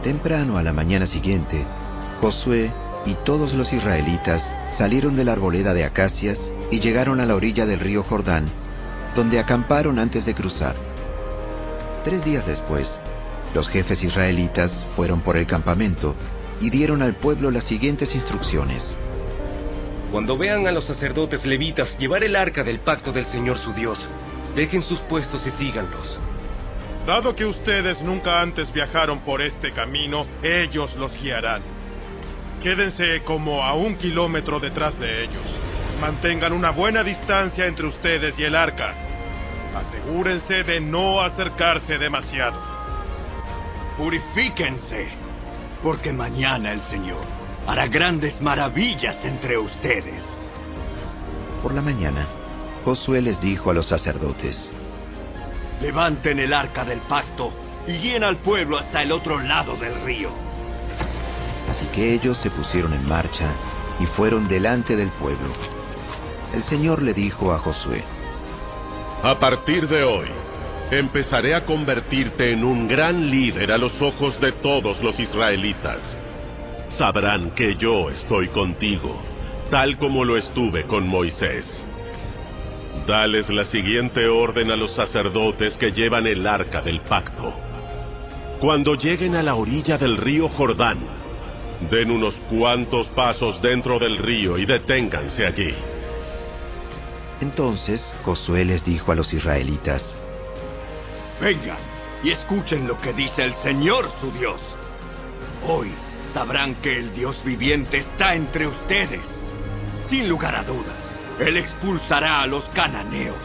Temprano a la mañana siguiente, Josué y todos los israelitas salieron de la arboleda de acacias y llegaron a la orilla del río Jordán, donde acamparon antes de cruzar. 3 días después, los jefes israelitas fueron por el campamento y dieron al pueblo las siguientes instrucciones. Cuando vean a los sacerdotes levitas llevar el arca del pacto del Señor su Dios, dejen sus puestos y síganlos. Dado que ustedes nunca antes viajaron por este camino, ellos los guiarán. Quédense como a 1 kilómetro detrás de ellos. Mantengan una buena distancia entre ustedes y el arca. Asegúrense de no acercarse demasiado. Purifíquense, porque mañana el Señor hará grandes maravillas entre ustedes. Por la mañana, Josué les dijo a los sacerdotes: Levanten el arca del pacto y guíen al pueblo hasta el otro lado del río. Así que ellos se pusieron en marcha y fueron delante del pueblo. El Señor le dijo a Josué: A partir de hoy, empezaré a convertirte en un gran líder a los ojos de todos los israelitas. Sabrán que yo estoy contigo, tal como lo estuve con Moisés. Dales la siguiente orden a los sacerdotes que llevan el arca del pacto. Cuando lleguen a la orilla del río Jordán, den unos cuantos pasos dentro del río y deténganse allí. Entonces Josué les dijo a los israelitas: Vengan y escuchen lo que dice el Señor su Dios. Hoy sabrán que el Dios viviente está entre ustedes. Sin lugar a dudas, Él expulsará a los cananeos,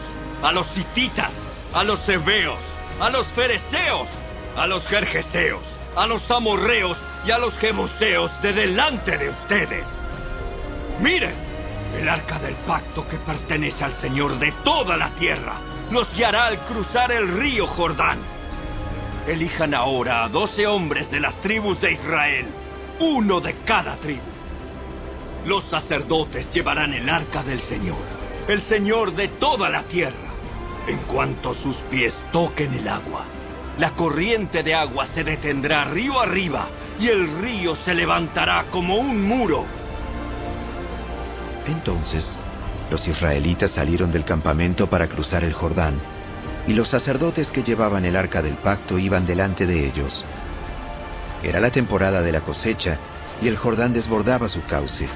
a los hititas, a los heveos, a los fereceos, a los gergeseos, a los amorreos y a los jebuseos de delante de ustedes. Miren, el arca del pacto que pertenece al Señor de toda la tierra los guiará al cruzar el río Jordán. Elijan ahora a 12 hombres de las tribus de Israel, 1 de cada tribu. Los sacerdotes llevarán el arca del Señor, el Señor de toda la tierra. En cuanto sus pies toquen el agua, la corriente de agua se detendrá río arriba y el río se levantará como un muro. Entonces, los israelitas salieron del campamento para cruzar el Jordán, y los sacerdotes que llevaban el arca del pacto iban delante de ellos. Era la temporada de la cosecha, y el Jordán desbordaba su cauce.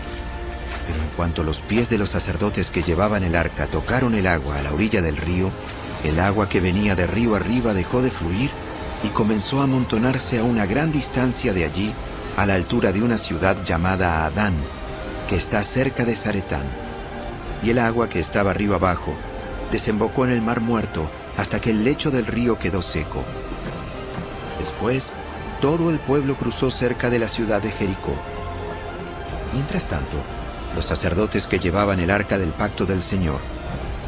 Pero en cuanto los pies de los sacerdotes que llevaban el arca tocaron el agua a la orilla del río, el agua que venía de río arriba dejó de fluir y comenzó a amontonarse a una gran distancia de allí, a la altura de una ciudad llamada Adán, que está cerca de Zaretán. Y el agua que estaba río abajo desembocó en el mar Muerto hasta que el lecho del río quedó seco. Después, todo el pueblo cruzó cerca de la ciudad de Jericó. Mientras tanto, los sacerdotes que llevaban el arca del pacto del Señor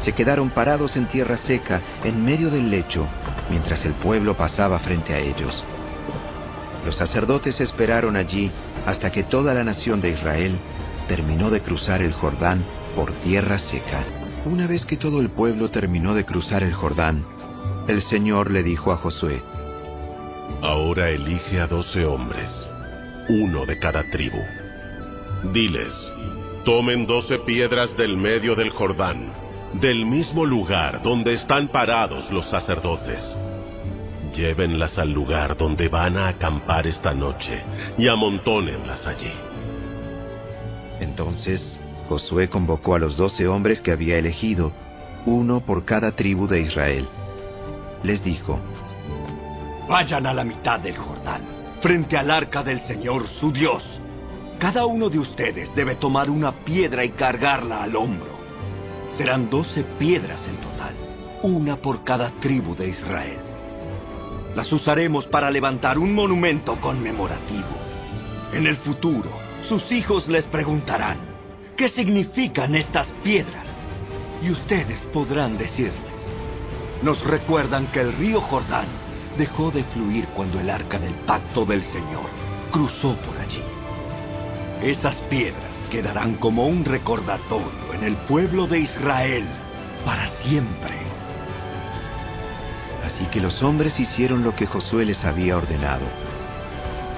se quedaron parados en tierra seca en medio del lecho mientras el pueblo pasaba frente a ellos. Los sacerdotes esperaron allí hasta que toda la nación de Israel terminó de cruzar el Jordán por tierra seca. Una vez que todo el pueblo terminó de cruzar el Jordán, el Señor le dijo a Josué: Ahora elige a 12 hombres, 1 de cada tribu. Diles: tomen 12 piedras del medio del Jordán, del mismo lugar donde están parados los sacerdotes. Llévenlas al lugar donde van a acampar esta noche y amontónenlas allí. Entonces Josué convocó a los 12 hombres que había elegido, 1 por cada tribu de Israel. Les dijo: Vayan a la mitad del Jordán, frente al arca del Señor su Dios. Cada uno de ustedes debe tomar una piedra y cargarla al hombro. Serán 12 piedras en total, 1 por cada tribu de Israel. Las usaremos para levantar un monumento conmemorativo. En el futuro, sus hijos les preguntarán: ¿qué significan estas piedras? Y ustedes podrán decirles: nos recuerdan que el río Jordán dejó de fluir cuando el arca del pacto del Señor cruzó por allí. Esas piedras quedarán como un recordatorio en el pueblo de Israel para siempre. Así que los hombres hicieron lo que Josué les había ordenado.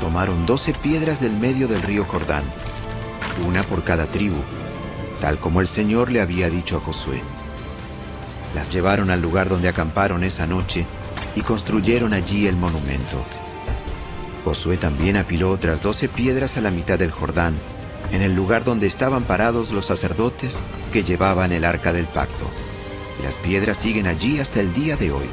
tomaron 12 piedras del medio del río Jordán, una por cada tribu, tal como el Señor le había dicho a Josué. Las llevaron al lugar donde acamparon esa noche y construyeron allí el monumento. Josué también apiló otras 12 piedras a la mitad del Jordán, en el lugar donde estaban parados los sacerdotes que llevaban el arca del pacto. Y las piedras siguen allí hasta el día de hoy.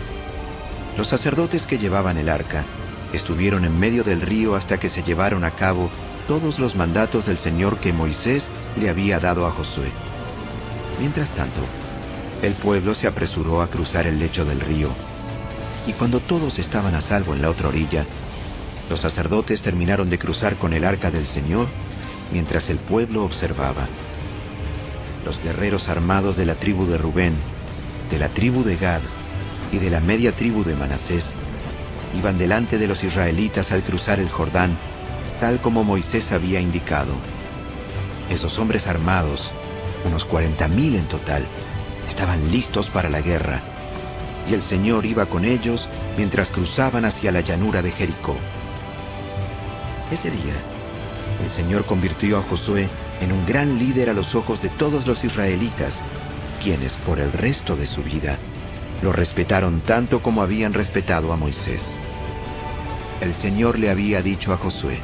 Los sacerdotes que llevaban el arca estuvieron en medio del río hasta que se llevaron a cabo todos los mandatos del Señor que Moisés le había dado a Josué. Mientras tanto, el pueblo se apresuró a cruzar el lecho del río, y cuando todos estaban a salvo en la otra orilla, los sacerdotes terminaron de cruzar con el arca del Señor mientras el pueblo observaba. Los guerreros armados de la tribu de Rubén, de la tribu de Gad y de la media tribu de Manasés iban delante de los israelitas al cruzar el Jordán, tal como Moisés había indicado. Esos hombres armados, unos 40,000 en total, estaban listos para la guerra, y el Señor iba con ellos mientras cruzaban hacia la llanura de Jericó. Ese día, el Señor convirtió a Josué en un gran líder a los ojos de todos los israelitas, quienes por el resto de su vida lo respetaron tanto como habían respetado a Moisés. El Señor le había dicho a Josué: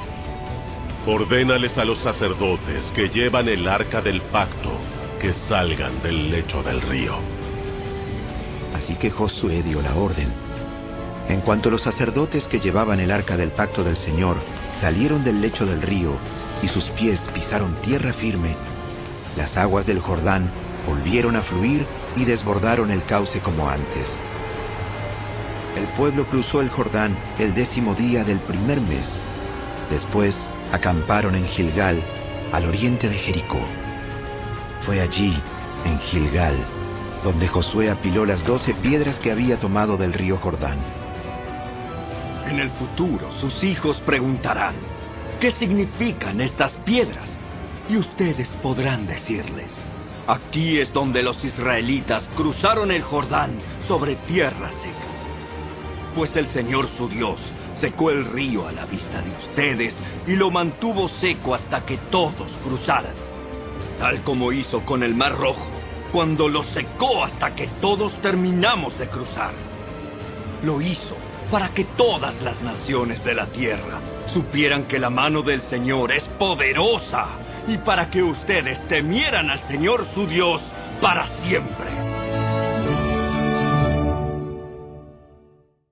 ordénales a los sacerdotes que llevan el arca del pacto que salgan del lecho del río. Así que Josué dio la orden. En cuanto los sacerdotes que llevaban el arca del pacto del Señor salieron del lecho del río y sus pies pisaron tierra firme, las aguas del Jordán volvieron a fluir y desbordaron el cauce como antes. El pueblo cruzó el Jordán el 10º día del primer mes. Después acamparon en Gilgal, al oriente de Jericó. Fue allí, en Gilgal, donde Josué apiló las 12 piedras que había tomado del río Jordán. En el futuro, sus hijos preguntarán, ¿qué significan estas piedras? Y ustedes podrán decirles, aquí es donde los israelitas cruzaron el Jordán sobre tierra seca. Pues el Señor su Dios secó el río a la vista de ustedes y lo mantuvo seco hasta que todos cruzaran, tal como hizo con el Mar Rojo, cuando lo secó hasta que todos terminamos de cruzar. Lo hizo para que todas las naciones de la tierra supieran que la mano del Señor es poderosa y para que ustedes temieran al Señor su Dios para siempre.